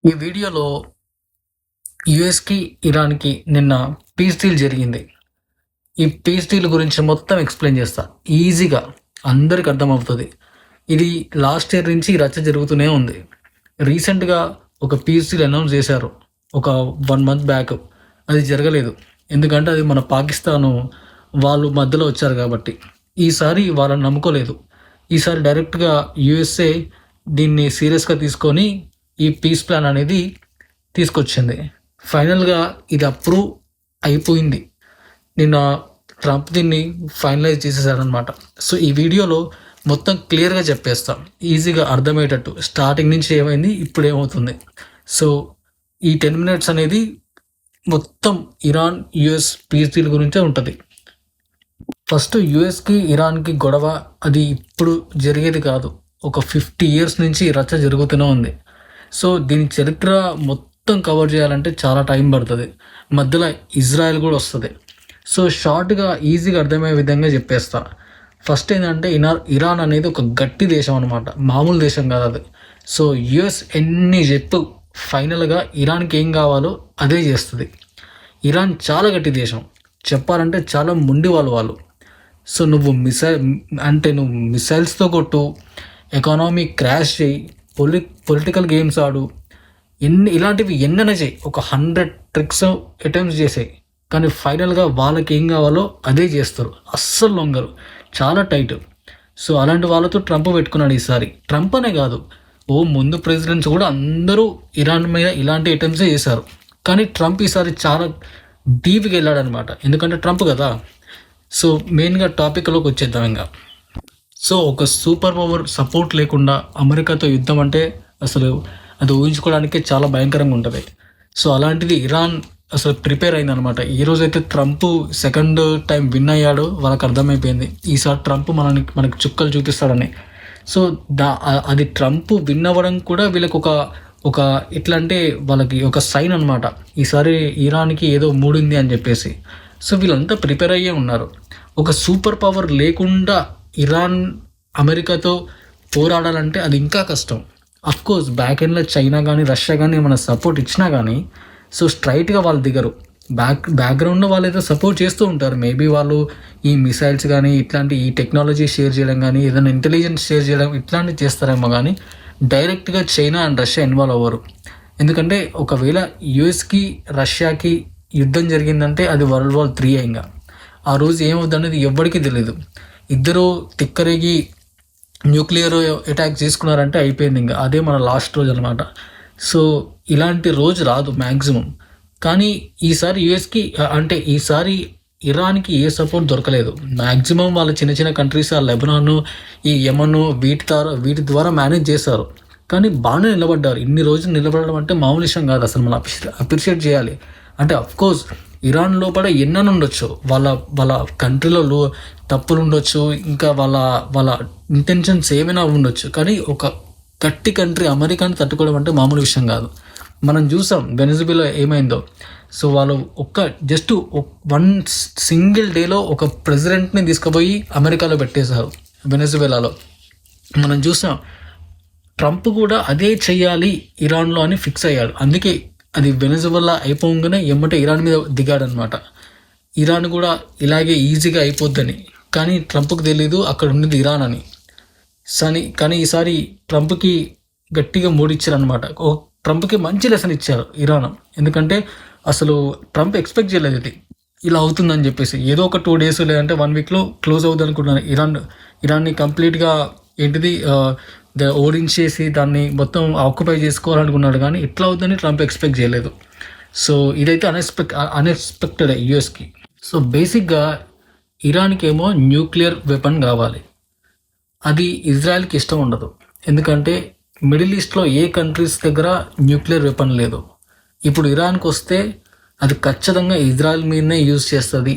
ఈ వీడియోలో యుఎస్కి ఇరాన్కి నిన్న పీస్ డీల్ జరిగింది. ఈ పీస్ డీల్ గురించి మొత్తం ఎక్స్ప్లెయిన్ చేస్తా, ఈజీగా అందరికి అర్థమవుతుంది. ఇది లాస్ట్ ఇయర్ నుంచి రచ్చ జరుగుతూనే ఉంది. రీసెంట్గా ఒక పీస్ డీల్ అనౌన్స్ చేశారు ఒక 1 month బ్యాక్. అది జరగలేదు, ఎందుకంటే అది మన పాకిస్తాను వాళ్ళు మధ్యలో వచ్చారు కాబట్టి. ఈసారి వాళ్ళని నమ్ముకోలేదు. ఈసారి డైరెక్ట్గా యుఎస్ఏ దీన్ని సీరియస్గా తీసుకొని ఈ పీస్ ప్లాన్ అనేది తీసుకొచ్చింది. ఫైనల్గా ఇది అప్రూవ్ అయిపోయింది. నిన్న ట్రంప్ దీన్ని ఫైనలైజ్ చేసేసాడనమాట. సో ఈ వీడియోలో మొత్తం క్లియర్గా చెప్పేస్తాం, ఈజీగా అర్థమయ్యేటట్టు, స్టార్టింగ్ నుంచి ఏమైంది, ఇప్పుడు ఏమవుతుంది. సో ఈ 10 minutes అనేది మొత్తం ఇరాన్ యుఎస్ పీస్ డీల్ గురించే ఉంటుంది. ఫస్ట్ యుఎస్కి ఇరాన్కి గొడవ అది ఇప్పుడు జరిగేది కాదు, ఒక 50 years నుంచి రచ్చ జరుగుతూనే ఉంది. సో దీని చరిత్ర మొత్తం కవర్ చేయాలంటే చాలా టైం పడుతుంది. మధ్యలో ఇజ్రాయెల్ కూడా వస్తుంది. సో షార్ట్గా ఈజీగా అర్థమయ్యే విధంగా చెప్పేస్తా. ఫస్ట్ ఏంటంటే ఇరాన్ అనేది ఒక గట్టి దేశం అనమాట, మామూలు దేశం కాదు అది. సో యుఎస్ ఎన్ని చెప్పు, ఫైనల్గా ఇరాన్కి ఏం కావాలో అదే చేస్తుంది. ఇరాన్ చాలా గట్టి దేశం, చెప్పాలంటే చాలా మొండి వాళ్ళు. సో నువ్వు మిసైల్స్తో కొట్టు, ఎకానమీ క్రాష్ చేయి, పొలిటికల్ గేమ్స్ ఆడు, ఇలాంటివి ఎన్నైనా చేయి, ఒక 100 ట్రిక్స్ అటెంప్ట్స్ చేసాయి, కానీ ఫైనల్గా వాళ్ళకి ఏం కావాలో అదే చేస్తారు, అస్సలు లొంగరు, చాలా టైట్. సో అలాంటి వాళ్ళతో ట్రంప్ పెట్టుకున్నాడు ఈసారి. ట్రంప్ అనే కాదు, ముందు ప్రెసిడెంట్స్ కూడా అందరూ ఇరాన్ మీద ఇలాంటి అటెంప్ట్సే చేశారు. కానీ ట్రంప్ ఈసారి చాలా డీప్గా వెళ్ళాడనమాట, ఎందుకంటే ట్రంప్ కదా. సో మెయిన్గా టాపిక్లోకి వచ్చేద్దాం ఇంకా. సో ఒక సూపర్ పవర్ సపోర్ట్ లేకుండా అమెరికాతో యుద్ధం అంటే అసలు అది ఊహించుకోవడానికే చాలా భయంకరంగా ఉంటుంది. సో అలాంటిది ఇరాన్ అసలు ప్రిపేర్ అయిందనమాట. ఈరోజైతే ట్రంప్ సెకండ్ టైం విన్ అయ్యాడు, వాళ్ళకి అర్థమైపోయింది ఈసారి ట్రంప్ మనకి చుక్కలు చూపిస్తాడని. సో అది ట్రంప్ విన్ అవ్వడం కూడా వీళ్ళకి ఒక ఎట్లా అంటే వాళ్ళకి ఒక సైన్ అనమాట, ఈసారి ఇరాన్కి ఏదో మూడింది అని చెప్పేసి. సో వీళ్ళంతా ప్రిపేర్ అయ్యే ఉన్నారు. ఒక సూపర్ పవర్ లేకుండా ఇరాన్ అమెరికాతో పోరాడాలంటే అది ఇంకా కష్టం. అఫ్కోర్స్ బ్యాక్ ఎండ్లో చైనా కానీ రష్యా కానీ ఏమైనా సపోర్ట్ ఇచ్చినా కానీ సో స్ట్రైట్గా వాళ్ళు దిగరు. బ్యాక్గ్రౌండ్లో వాళ్ళు ఏదో సపోర్ట్ చేస్తూ ఉంటారు. మేబీ వాళ్ళు ఈ మిసైల్స్ కానీ ఇట్లాంటి ఈ టెక్నాలజీ షేర్ చేయడం కానీ ఏదైనా ఇంటెలిజెన్స్ షేర్ చేయడం ఇట్లాంటివి చేస్తారేమో, కానీ డైరెక్ట్గా చైనా అండ్ రష్యా ఇన్వాల్వ్ అవ్వరు. ఎందుకంటే ఒకవేళ యుఎస్కి రష్యాకి యుద్ధం జరిగిందంటే అది World War III ఇంకా. ఆ రోజు ఏమవుతుంది అనేది ఎవ్వరికీ తెలియదు. ఇద్దరు తిక్కరేగి న్యూక్లియర్ అటాక్ చేసుకున్నారంటే అయిపోయింది ఇంకా, అదే మన లాస్ట్ రోజు అనమాట. సో ఇలాంటి రోజు రాదు మ్యాక్సిమం. కానీ ఈసారి యుఎస్కి అంటే ఈసారి ఇరాన్కి ఏ సపోర్ట్ దొరకలేదు. మ్యాక్సిమం వాళ్ళ చిన్న చిన్న కంట్రీస్, ఆ లెబనాన్, ఈ యమన్, వీటి ద్వారా మేనేజ్ చేశారు. కానీ బాగానే నిలబడ్డారు. ఇన్ని రోజులు నిలబడడం అంటే మామూలు విషయం కాదు, అసలు మనం అప్రిషియేట్ చేయాలి. అంటే అఫ్కోర్స్ ఇరాన్ లోపల ఎన్నని ఉండొచ్చు, వాళ్ళ కంట్రీలో తప్పులు ఉండొచ్చు, ఇంకా వాళ్ళ ఇంటెన్షన్స్ ఏమైనా ఉండొచ్చు, కానీ ఒక గట్టి కంట్రీ అమెరికాని తట్టుకోవడం అంటే మామూలు విషయం కాదు. మనం చూసాం వెనజువేలా ఏమైందో. సో వాళ్ళు జస్ట్ 1 single డేలో ఒక ప్రెసిడెంట్ని తీసుకుపోయి అమెరికాలో పెట్టేశారు వెనజువేలాలో. మనం చూసాం ట్రంప్ కూడా అదే చెయ్యాలి ఇరాన్లో అని ఫిక్స్ అయ్యాడు. అందుకే అది వెనజువేలా అయిపోగానే ఎమ్మటే ఇరాన్ మీద దిగాడనమాట. ఇరాన్ కూడా ఇలాగే ఈజీగా అయిపోద్దని, కానీ ట్రంప్కి తెలీదు అక్కడ ఉండేది ఇరాన్ అని. కానీ ఈసారి ట్రంప్కి గట్టిగా మూడిచ్చారు అనమాట. ట్రంప్కి మంచి లెసన్ ఇచ్చారు ఇరాన్. ఎందుకంటే అసలు ట్రంప్ ఎక్స్పెక్ట్ చేయలేదు ఇది ఇలా అవుతుందని చెప్పేసి. ఏదో ఒక 2 days లేదంటే 1 weekలో క్లోజ్ అవుతుంది అనుకుంటున్నాను. ఇరాన్ని కంప్లీట్గా ఓడించేసి దాన్ని మొత్తం ఆక్యుపై చేసుకోవాలనుకున్నాడు, కానీ ఇట్లా అవుతుందని ట్రంప్ ఎక్స్పెక్ట్ చేయలేదు. సో ఇదైతే అన్ఎక్స్పెక్టెడ్ యుఎస్కి. సో బేసిక్గా ఇరాన్కి ఏమో న్యూక్లియర్ వెపన్ కావాలి, అది ఇజ్రాయెల్కి ఇష్టం ఉండదు. ఎందుకంటే మిడిల్ ఈస్ట్లో ఏ కంట్రీస్ దగ్గర న్యూక్లియర్ వెపన్ లేదు. ఇప్పుడు ఇరాన్కి వస్తే అది ఖచ్చితంగా ఇజ్రాయెల్ మీదనే యూజ్ చేస్తుంది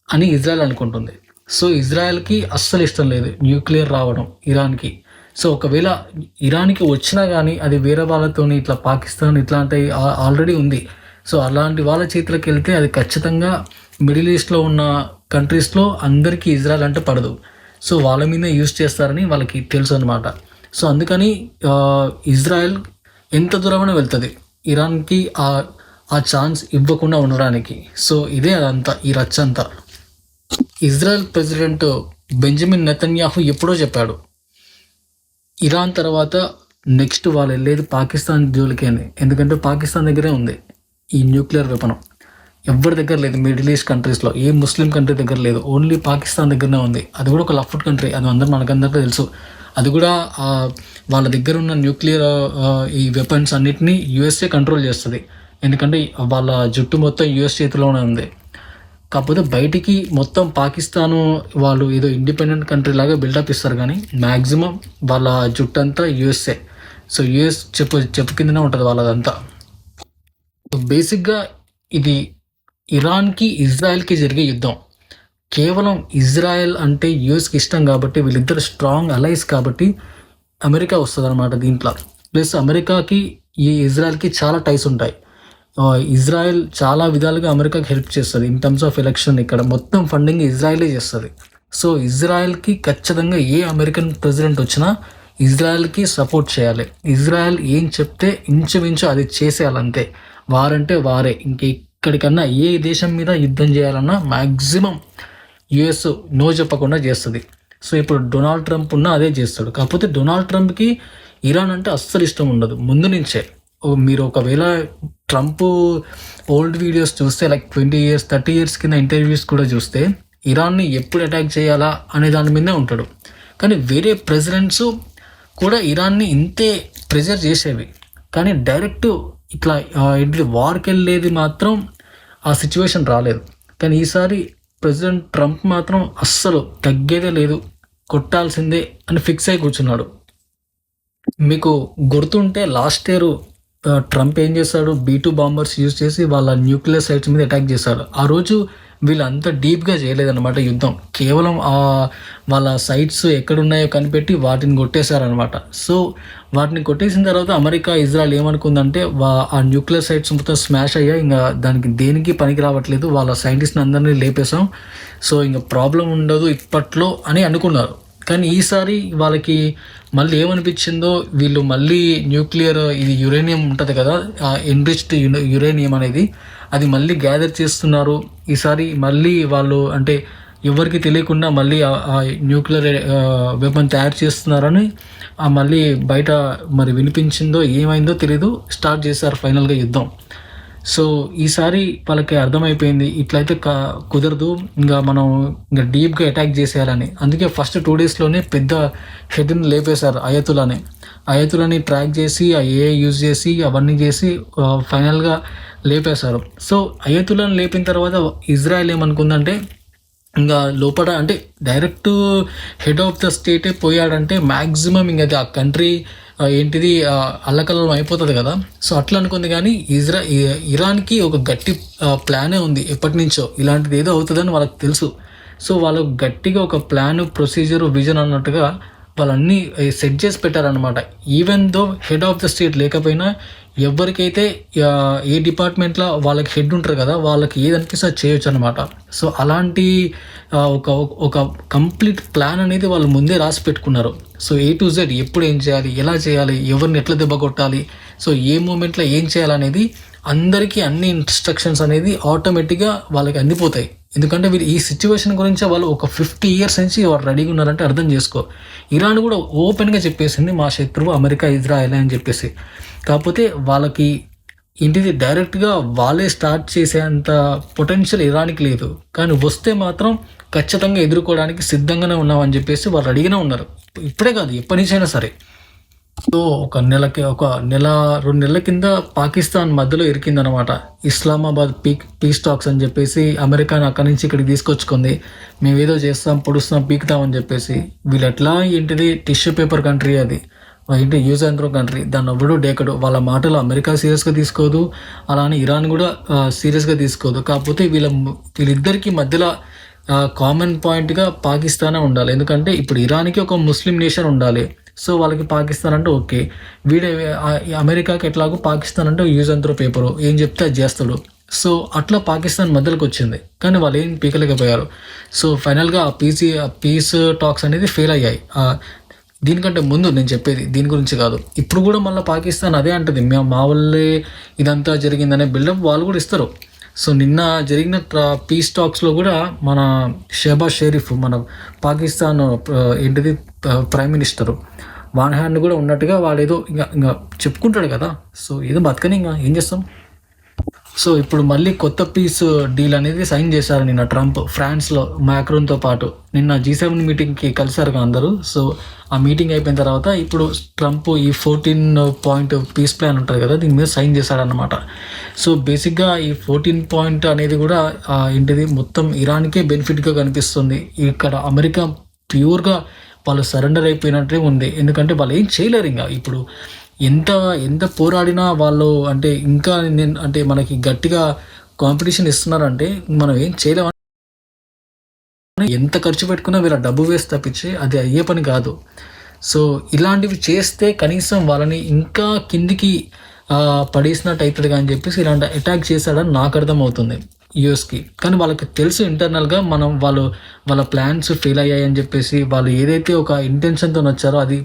అని ఇజ్రాయెల్ అనుకుంటుంది. సో ఇజ్రాయెల్కి అస్సలు ఇష్టం లేదు న్యూక్లియర్ రావడం ఇరాన్కి. సో ఒకవేళ ఇరాన్కి వచ్చినా కానీ అది వేరే వాళ్ళతో ఇట్లా పాకిస్తాన్ ఇట్లాంటి ఆల్రెడీ ఉంది. సో అలాంటి వాళ్ళ చేతిలోకి వెళ్తే అది ఖచ్చితంగా మిడిల్ ఈస్ట్లో ఉన్న కంట్రీస్లో అందరికీ ఇజ్రాయెల్ అంటే పడదు. సో వాళ్ళ మీద యూజ్ చేస్తారని వాళ్ళకి తెలుసు అనమాట. సో అందుకని ఇజ్రాయెల్ ఎంత దూరమైనా వెళ్తుంది ఇరాన్కి ఆ ఛాన్స్ ఇవ్వకుండా ఉండడానికి. సో ఇదే అదంతా, ఈ రచ్చంతా. ఇజ్రాయెల్ ప్రెసిడెంట్ బెంజమిన్ నెతన్యాహు ఎప్పుడో చెప్పాడు, ఇరాన్ తర్వాత నెక్స్ట్ వాళ్ళు వెళ్ళేది పాకిస్తాన్ జోలికి అని. ఎందుకంటే పాకిస్తాన్ దగ్గరే ఉంది ఈ న్యూక్లియర్ వెపనం. ఎవరి దగ్గర లేదు, మిడిల్ ఈస్ట్ కంట్రీస్లో ఏ ముస్లిం కంట్రీ దగ్గర లేదు, ఓన్లీ పాకిస్తాన్ దగ్గరనే ఉంది. అది కూడా ఒక లఫ్ట్ కంట్రీ, అది మనకందరికీ తెలుసు. అది కూడా వాళ్ళ దగ్గర ఉన్న న్యూక్లియర్ ఈ వెపన్స్ అన్నిటినీ యుఎస్ఏ కంట్రోల్ చేస్తుంది. ఎందుకంటే వాళ్ళ జుట్టు మొత్తం యుఎస్ చేతిలోనే ఉంది. కాకపోతే బయటికి మొత్తం పాకిస్తాను వాళ్ళు ఏదో ఇండిపెండెంట్ కంట్రీ లాగా బిల్డప్ ఇస్తారు, కానీ మ్యాక్సిమం వాళ్ళ జుట్టు అంతా యుఎస్ఏ. సో యుఎస్ చెప్పు కిందనే ఉంటుంది వాళ్ళదంతా. బేసిక్గా ఇది ఇరాన్కి ఇజ్రాయెల్కి జరిగే యుద్ధం. కేవలం ఇజ్రాయెల్ అంటే యుఎస్కి ఇష్టం కాబట్టి, వీళ్ళిద్దరు స్ట్రాంగ్ అలైస్ కాబట్టి అమెరికా వస్తుంది అనమాట దీంట్లో. ప్లస్ అమెరికాకి ఈ ఇజ్రాయెల్కి చాలా టైస్ ఉంటాయి. ఇజ్రాయెల్ చాలా విధాలుగా అమెరికాకి హెల్ప్ చేస్తుంది ఇన్ టర్మ్స్ ఆఫ్ ఎలక్షన్. ఇక్కడ మొత్తం ఫండింగ్ ఇజ్రాయెలే చేస్తుంది. సో ఇజ్రాయెల్కి ఖచ్చితంగా ఏ అమెరికన్ ప్రెసిడెంట్ వచ్చినా ఇజ్రాయెల్కి సపోర్ట్ చేయాలి. ఇజ్రాయెల్ ఏం చెప్తే ఇంచుమించు అది చేసేయాలంతే. వారంటే వారే. ఇంకెక్కడికన్నా ఏ దేశం మీద యుద్ధం చేయాలన్నా మ్యాక్సిమం యుఎస్ నో చెప్పకుండా చేస్తుంది. సో ఇప్పుడు డొనాల్డ్ ట్రంప్ ఉన్నా అదే చేస్తాడు. కాకపోతే డొనాల్డ్ ట్రంప్కి ఇరాన్ అంటే అస్సలు ఇష్టం ఉండదు ముందు నుంచే. మీరు ఒకవేళ ట్రంప్ ఓల్డ్ వీడియోస్ చూస్తే, లైక్ 20 years 30 years కింద ఇంటర్వ్యూస్ కూడా చూస్తే, ఇరాన్ని ఎప్పుడు అటాక్ చేయాలా అనే దాని మీదే ఉంటాడు. కానీ వేరే ప్రెసిడెంట్స్ కూడా ఇరాన్ని ఇంతే ప్రెజర్ చేసేవి, కానీ డైరెక్ట్ ఇట్లా వార్కి వెళ్ళేది మాత్రం ఆ సిచ్యువేషన్ రాలేదు. కానీ ఈసారి ప్రెసిడెంట్ ట్రంప్ మాత్రం అస్సలు తగ్గేదే లేదు, కొట్టాల్సిందే అని ఫిక్స్ అయి కూర్చున్నాడు. మీకు గుర్తుంటే లాస్ట్ ఇయర్ ట్రంప్ ఏం చేశాడు, B-2 బాంబర్స్ యూజ్ చేసి వాళ్ళ న్యూక్లియర్ సైట్స్ మీద అటాక్ చేశాడు. ఆ రోజు వీళ్ళంతా డీప్గా చేయలేదన్నమాట యుద్ధం. కేవలం వాళ్ళ సైట్స్ ఎక్కడున్నాయో కనిపెట్టి వాటిని కొట్టేశారనమాట. సో వాటిని కొట్టేసిన తర్వాత అమెరికా ఇజ్రాయెల్ ఏమనుకుందంటే, ఆ న్యూక్లియర్ సైట్స్ మొత్తం స్మాష్ అయ్యాయి, ఇంకా దానికి దేనికి పనికి రావట్లేదు, వాళ్ళ సైంటిస్ట్ని అందరినీ లేపేశాం, సో ఇంకా ప్రాబ్లం ఉండదు ఇప్పట్లో అని అనుకున్నారు. కానీ ఈసారి వాళ్ళకి మళ్ళీ ఏమనిపించిందో, వీళ్ళు మళ్ళీ న్యూక్లియర్ ఇది యురేనియం ఉంటుంది కదా, ఎన్రిచ్డ్ యురేనియం అనేది, అది మళ్ళీ గ్యాదర్ చేస్తున్నారు. ఈసారి మళ్ళీ వాళ్ళు అంటే ఎవరికి తెలియకుండా మళ్ళీ ఆ న్యూక్లియర్ వెపన్ తయారు చేస్తున్నారని మళ్ళీ బయట మరి వినిపించిందో ఏమైందో తెలీదు, స్టార్ట్ చేశారు ఫైనల్గా యుద్ధం. సో ఈసారి వాళ్ళకి అర్థమైపోయింది ఇట్లయితే కుదరదు, మనం ఇంకా డీప్గా అటాక్ చేసేయాలని. అందుకే ఫస్ట్ 2 daysలోనే పెద్ద హెడ్ని లేపేశారు అయతులని ట్రాక్ చేసి ఆ AI యూజ్ చేసి అవన్నీ చేసి ఫైనల్గా లేపేశారు. సో అయతులను లేపిన తర్వాత ఇజ్రాయెల్ ఏమనుకుందంటే, ఇంకా లోపల అంటే డైరెక్ట్ హెడ్ ఆఫ్ ద స్టేటే పోయాడంటే మ్యాక్సిమం ఇంకా ఆ కంట్రీ ఏంటిది అల్లకల్లం అయిపోతుంది కదా. సో అట్లా అనుకుంది. కానీ ఇరాన్కి ఒక గట్టి ప్లానే ఉంది ఎప్పటి నుంచో, ఇలాంటిది ఏదో అవుతుందని వాళ్ళకి తెలుసు. సో వాళ్ళు గట్టిగా ఒక ప్లాన్, ప్రొసీజర్, విజన్ అన్నట్టుగా వాళ్ళన్నీ సెట్ చేసి పెట్టారనమాట. Even though head of the state లేకపోయినా ఎవరికైతే ఏ డిపార్ట్మెంట్లో వాళ్ళకి హెడ్ ఉంటారు కదా, వాళ్ళకి ఏది అనిపిస్తే చేయొచ్చు అనమాట. సో అలాంటి ఒక కంప్లీట్ ప్లాన్ అనేది వాళ్ళు ముందే రాసి పెట్టుకున్నారు. సో A to Z ఎప్పుడు ఏం చేయాలి, ఎలా చేయాలి, ఎవరిని ఎట్లా దెబ్బ కొట్టాలి, సో ఏ మూమెంట్లో ఏం చేయాలనేది అందరికీ అన్ని ఇన్స్ట్రక్షన్స్ అనేది ఆటోమేటిక్గా వాళ్ళకి అందిపోతాయి. ఎందుకంటే వీళ్ళు ఈ సిచ్యువేషన్ గురించి వాళ్ళు ఒక 50 years నుంచి వాళ్ళు రెడీగా ఉన్నారంటే అర్థం చేసుకో. ఇరాన్ కూడా ఓపెన్గా చెప్పేసింది మా శత్రువు అమెరికా, ఇజ్రాయెల్ అని చెప్పేసి. కాకపోతే వాళ్ళకి ఇంటిది డైరెక్ట్గా వాళ్ళే స్టార్ట్ చేసేంత పొటెన్షియల్ ఇరాన్కి లేదు. కానీ వస్తే మాత్రం ఖచ్చితంగా ఎదుర్కోవడానికి సిద్ధంగానే ఉన్నామని చెప్పేసి వాళ్ళు రెడీగానే ఉన్నారు. ఇప్పుడే కాదు, ఎప్పటి నుంచైనా సరే. సో ఒక 2 నెలల కింద పాకిస్తాన్ మధ్యలో ఇరికిందనమాట. ఇస్లామాబాద్ పీస్ టాక్స్ అని చెప్పేసి అమెరికాని అక్కడి నుంచి ఇక్కడికి తీసుకొచ్చుకుంది. మేము ఏదో చేస్తాం, పొడుస్తాం, పీకుతామని చెప్పేసి. వీళ్ళు ఎట్లా ఏంటిది టిష్యూ పేపర్ కంట్రీ, అది ఏంటి యూజ్ అండ్ త్రో కంట్రీ, దాన్ని ఎవ్వడూ డేకడు. వాళ్ళ మాటలు అమెరికా సీరియస్గా తీసుకోదు, అలానే ఇరాన్ కూడా సీరియస్గా తీసుకోదు. కాకపోతే వీళ్ళిద్దరికీ మధ్యలో కామన్ పాయింట్గా పాకిస్తానే ఉండాలి. ఎందుకంటే ఇప్పుడు ఇరాన్కి ఒక ముస్లిం నేషన్ ఉండాలి. సో వాళ్ళకి పాకిస్తాన్ అంటే ఓకే, అమెరికాకి ఎట్లాగో పాకిస్తాన్ అంటే యూజ్ అండ్ త్రో పేపరు, ఏం చెప్తే అది చేస్తాడు. సో అట్లా పాకిస్తాన్ మధ్యలోకి వచ్చింది, కానీ వాళ్ళు ఏం పీకలేకపోయారు. సో ఫైనల్గా పీస్ టాక్స్ అనేది ఫెయిల్ అయ్యాయి. దీనికంటే ముందు నేను చెప్పేది దీని గురించి కాదు. ఇప్పుడు కూడా మళ్ళీ పాకిస్తాన్ అదే అంటది, మా వల్లే ఇదంతా జరిగిందనే బిల్డప్ వాళ్ళు కూడా ఇస్తారు. సో నిన్న జరిగిన పీస్ టాక్స్లో కూడా మన షెహబాజ్ షరీఫ్, మన పాకిస్తాన్ ఏంటిది ప్రైమ్ మినిస్టరు, వన్ హ్యాండ్ కూడా ఉన్నట్టుగా వాడు ఏదో ఇంకా చెప్పుకుంటాడు కదా. సో ఏదో బతకని ఇంకా ఏం చేస్తాం. సో ఇప్పుడు మళ్ళీ కొత్త పీస్ డీల్ అనేది సైన్ చేశారు నిన్న ట్రంప్ ఫ్రాన్స్లో మ్యాక్రోన్తో పాటు. నిన్న G7 మీటింగ్కి కలిసారుగా అందరూ. సో ఆ మీటింగ్ అయిపోయిన తర్వాత ఇప్పుడు ట్రంప్ ఈ 14 పాయింట్ పీస్ ప్లాన్ ఉంటుంది కదా, దీని మీద సైన్ చేశాడనమాట. సో బేసిక్గా ఈ 14 పాయింట్ అనేది కూడా ఏంటిది మొత్తం ఇరాన్కే బెనిఫిట్గా కనిపిస్తుంది. ఇక్కడ అమెరికా ప్యూర్గా వాళ్ళు సరెండర్ అయిపోయినట్టే ఉంది. ఎందుకంటే వాళ్ళు ఏం చేయలేరు ఇంకా. ఇప్పుడు ఎంత పోరాడినా వాళ్ళు అంటే ఇంకా అంటే మనకి గట్టిగా కాంపిటీషన్ ఇస్తున్నారంటే మనం ఏం చేయలేమని. ఎంత ఖర్చు పెట్టుకున్నా వీళ్ళ డబ్బు వేస్ట్ తప్పించి అది అయ్యే పని కాదు. సో ఇలాంటివి చేస్తే కనీసం వాళ్ళని ఇంకా కిందికి పడేసినట్టు అవుతుంది అని చెప్పేసి ఇలాంటి అటాక్ చేశాడని నాకు అర్థమవుతుంది యూఎస్కి. కానీ వాళ్ళకి తెలుసు ఇంటర్నల్గా వాళ్ళ ప్లాన్స్ ఫెయిల్ అయ్యాయని చెప్పేసి, వాళ్ళు ఏదైతే ఒక ఇంటెన్షన్తో వచ్చారో అది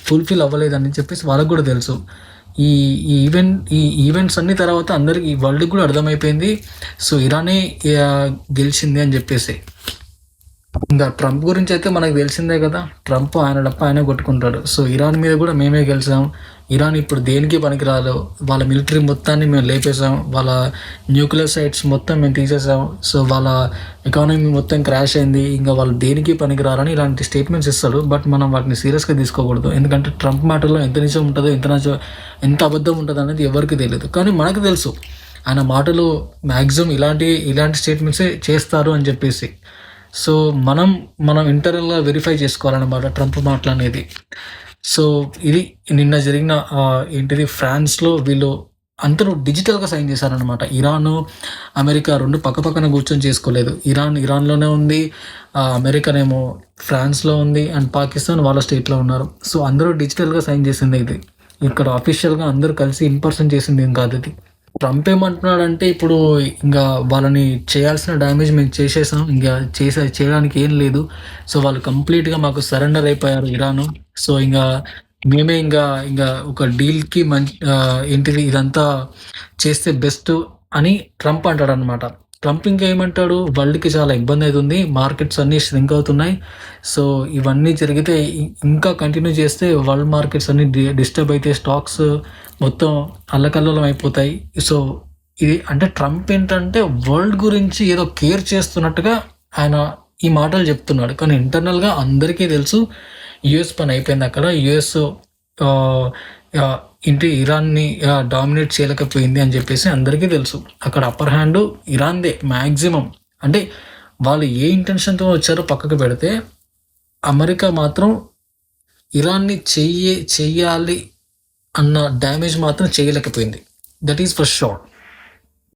ఫుల్ఫిల్ అవ్వలేదని చెప్పేసి వాళ్ళకు కూడా తెలుసు. ఈ ఈవెంట్స్ అన్ని తర్వాత అందరికి వరల్డ్కి కూడా అర్థమైపోయింది. సో ఇరానే గెలిచింది అని చెప్పేసి. ఇంకా ట్రంప్ గురించి అయితే మనకు తెలిసిందే కదా, ట్రంప్ ఆయన డప్ప ఆయన కొట్టుకుంటాడు. సో ఇరాన్ మీద కూడా మేమే గెలిచాం. ఇరాన్ ఇప్పుడు దేనికి పనికిరాదు, వాళ్ళ మిలిటరీ మొత్తాన్ని మేము లేపేసాం, వాళ్ళ న్యూక్లియర్ సైట్స్ మొత్తం మేము తీసేసాం, సో వాళ్ళ ఎకానమీ మొత్తం క్రాష్ అయింది, ఇంకా వాళ్ళు దేనికి పనికిరారని ఇలాంటి స్టేట్మెంట్స్ ఇస్తాడు. బట్ మనం వాటిని సీరియస్గా తీసుకోకూడదు. ఎందుకంటే ట్రంప్ మాటల్లో ఎంత నిజం ఉంటుందో ఎంత అబద్ధం ఉంటుందో అనేది ఎవరికి తెలియదు. కానీ మనకు తెలుసు ఆయన మాటలు మ్యాక్సిమం ఇలాంటి స్టేట్మెంట్సే చేస్తారు అని చెప్పేసి. సో మనం ఇంటర్నల్గా వెరిఫై చేసుకోవాలన్నమాట ట్రంప్ మాటలు అనేది. సో ఇది నిన్న జరిగిన ఏంటిది ఫ్రాన్స్లో వీళ్ళు అందరూ డిజిటల్గా సైన్ చేశారనమాట. ఇరాన్ అమెరికా రెండు పక్కన కూర్చొని చేసుకోలేదు. ఇరాన్లోనే ఉంది, అమెరికానేమో ఫ్రాన్స్లో ఉంది, అండ్ పాకిస్తాన్ వాళ్ళ స్టేట్లో ఉన్నారు. సో అందరూ డిజిటల్గా సైన్ చేసింది ఇది. ఇక్కడ అఫీషియల్గా అందరూ కలిసి ఇన్ పర్సన్ చేసింది ఏం కాదు ఇది. ట్రంప్ ఏమంటున్నాడంటే ఇప్పుడు ఇంకా వాళ్ళని చేయాల్సిన డ్యామేజ్ మేము చేసేసాం, ఇంకా చేయడానికి ఏం లేదు. సో వాళ్ళు కంప్లీట్గా మాకు సరెండర్ అయిపోయారు ఇరాను. సో మేమే ఇంకా ఒక డీల్కి ఏంటిది ఇదంతా చేస్తే బెస్ట్ అని ట్రంప్ అంటాడు అనమాట. ట్రంప్ ఇంకా ఏమంటాడు, వరల్డ్కి చాలా ఇబ్బంది అవుతుంది, మార్కెట్స్ అన్నీ ష్రింక్ అవుతున్నాయి. సో ఇవన్నీ జరిగితే ఇంకా కంటిన్యూ చేస్తే వరల్డ్ మార్కెట్స్ అన్నీ డిస్టర్బ్ అయితే స్టాక్స్ మొత్తం అల్లకల్లోలం అయిపోతాయి. సో ఇది అంటే ట్రంప్ ఏంటంటే వరల్డ్ గురించి ఏదో కేర్ చేస్తున్నట్టుగా ఆయన ఈ మాటలు చెప్తున్నాడు. కానీ ఇంటర్నల్గా అందరికీ తెలుసు యుఎస్ పని అయిపోయింది. అక్కడ యుఎస్ ఇరాన్ని డామినేట్ చేయలేకపోయింది అని చెప్పేసి అందరికీ తెలుసు. అక్కడ అప్పర్ హ్యాండ్ ఇరాన్దే మ్యాక్సిమం. అంటే వాళ్ళు ఏ ఇంటెన్షన్తో వచ్చారో పక్కకు పెడితే, అమెరికా మాత్రం ఇరాన్ని చెయ్యాలి అన్న డ్యామేజ్ మాత్రం చేయలేకపోయింది. That is for sure.